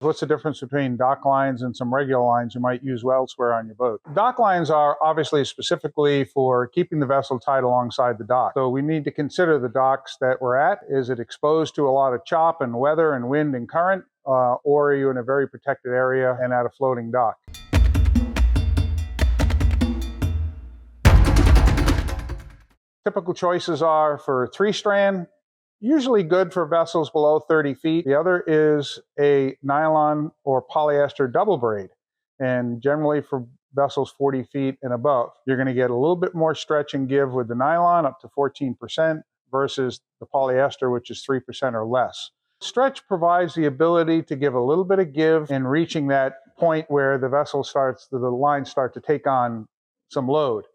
What's the difference between dock lines and some regular lines you might use elsewhere on your boat? Dock lines are obviously specifically for keeping the vessel tied alongside the dock. So we need to consider the docks that we're at. Is it exposed to a lot of chop and weather and wind and current? Or are you in a very protected area and at a floating dock? Typical choices are for three-strand, usually good for vessels below 30 feet. The other is a nylon or polyester double braid. And generally for vessels 40 feet and above, you're going to get a little bit more stretch and give with the nylon, up to 14%, versus the polyester, which is 3% or less. Stretch provides the ability to give a little bit of give in reaching that point where the lines start to take on some load.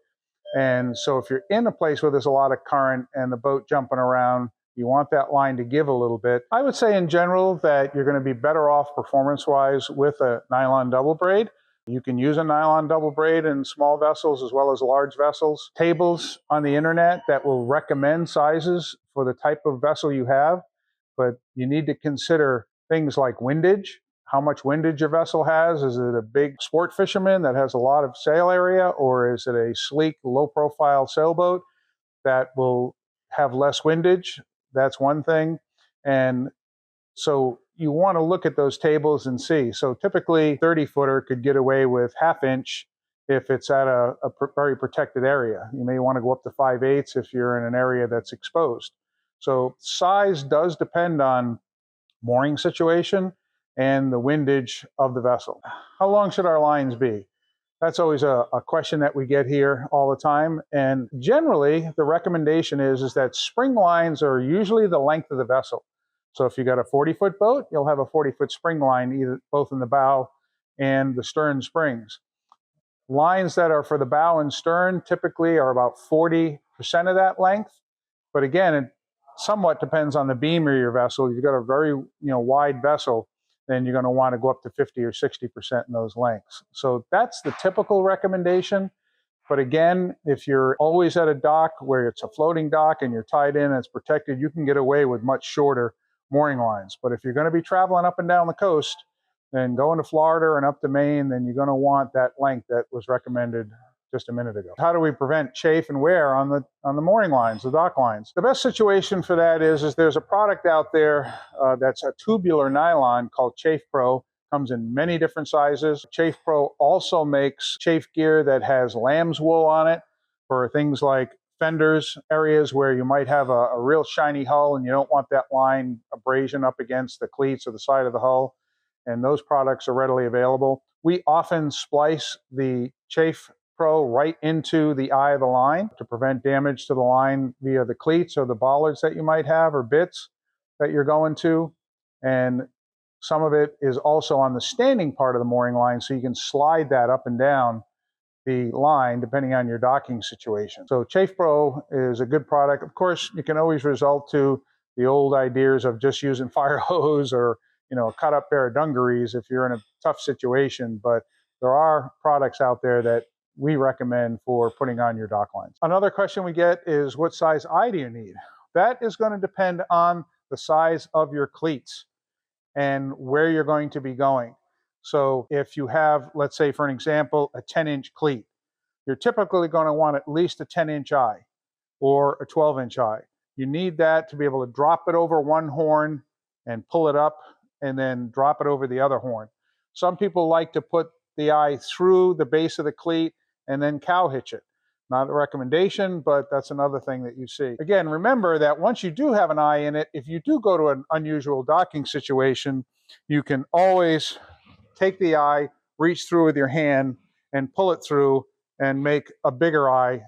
And so if you're in a place where there's a lot of current and the boat jumping around, you want that line to give a little bit. I would say in general that you're going to be better off performance-wise with a nylon double braid. You can use a nylon double braid in small vessels as well as large vessels. Tables on the internet that will recommend sizes for the type of vessel you have, but you need to consider things like windage. How much windage your vessel has. Is it a big sport fisherman that has a lot of sail area, or is it a sleek, low-profile sailboat that will have less windage? That's one thing. And so you want to look at those tables and see. So typically 30-footer could get away with half-inch if it's at a very protected area. You may want to go up to 5/8 if you're in an area that's exposed. So size does depend on mooring situation and the windage of the vessel. How long should our lines be? That's always a question that we get here all the time. And generally, the recommendation is that spring lines are usually the length of the vessel. So if you got a 40-foot boat, you'll have a 40-foot spring line, both in the bow and the stern springs. Lines that are for the bow and stern typically are about 40% of that length. But again, it somewhat depends on the beam of your vessel. If you've got a very wide vessel, then you're going to want to go up to 50 or 60% in those lengths. So that's the typical recommendation. But again, if you're always at a dock where it's a floating dock and you're tied in and it's protected, you can get away with much shorter mooring lines. But if you're going to be traveling up and down the coast and going to Florida and up to Maine, then you're going to want that length that was recommended just a minute ago. How do we prevent chafe and wear on the mooring lines, the dock lines? The best situation for that is there's a product out there that's a tubular nylon called Chafe Pro. Comes in many different sizes. Chafe Pro also makes chafe gear that has lamb's wool on it for things like fenders, areas where you might have a real shiny hull and you don't want that line abrasion up against the cleats or the side of the hull. And those products are readily available. We often splice the Chafe Pro right into the eye of the line to prevent damage to the line via the cleats or the bollards that you might have or bits that you're going to. And some of it is also on the standing part of the mooring line, so you can slide that up and down the line depending on your docking situation. So Chafe Pro is a good product. Of course, you can always resort to the old ideas of just using fire hose or a cut up pair of dungarees if you're in a tough situation, but there are products out there that we recommend for putting on your dock lines. Another question we get is, what size eye do you need? That is going to depend on the size of your cleats and where you're going to be going. So if you have, let's say for an example, a 10-inch cleat, you're typically going to want at least a 10-inch eye or a 12-inch eye. You need that to be able to drop it over one horn and pull it up and then drop it over the other horn. Some people like to put the eye through the base of the cleat and then cow hitch it. Not a recommendation, but that's another thing that you see. Again, remember that once you do have an eye in it, if you do go to an unusual docking situation, you can always take the eye, reach through with your hand, and pull it through and make a bigger eye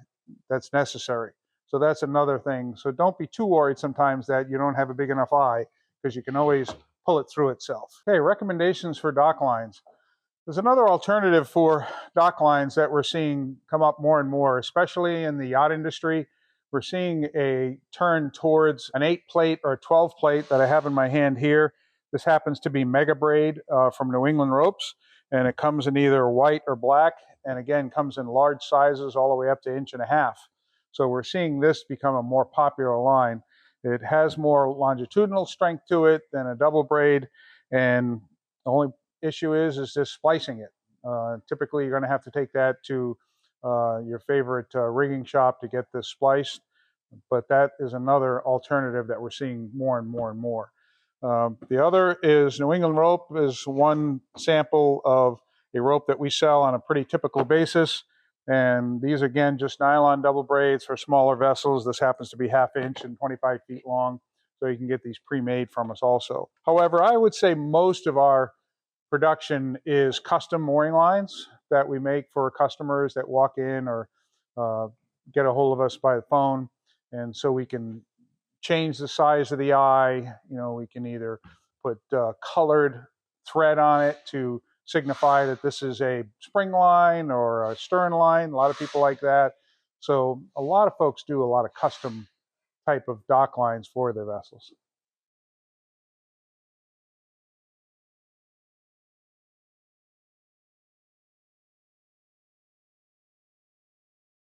that's necessary. So that's another thing. So don't be too worried sometimes that you don't have a big enough eye, because you can always pull it through itself. Okay, recommendations for dock lines. There's another alternative for dock lines that we're seeing come up more and more, especially in the yacht industry. We're seeing a turn towards an 8-plate or a 12-plate that I have in my hand here. This happens to be Mega Braid from New England Ropes, and it comes in either white or black, and again, comes in large sizes all the way up to 1.5 inches. So we're seeing this become a more popular line. It has more longitudinal strength to it than a double braid, and The only issue is just splicing it. Typically, you're going to have to take that to your favorite rigging shop to get this spliced, but that is another alternative that we're seeing more and more and more. The other is New England rope is one sample of a rope that we sell on a pretty typical basis. And these, again, just nylon double braids for smaller vessels. This happens to be 1/2 inch and 25 feet long. So you can get these pre-made from us also. However, I would say most of our production is custom mooring lines that we make for customers that walk in or get a hold of us by the phone. And so we can change the size of the eye. We can either put colored thread on it to signify that this is a spring line or a stern line. A lot of people like that. So a lot of folks do a lot of custom type of dock lines for their vessels.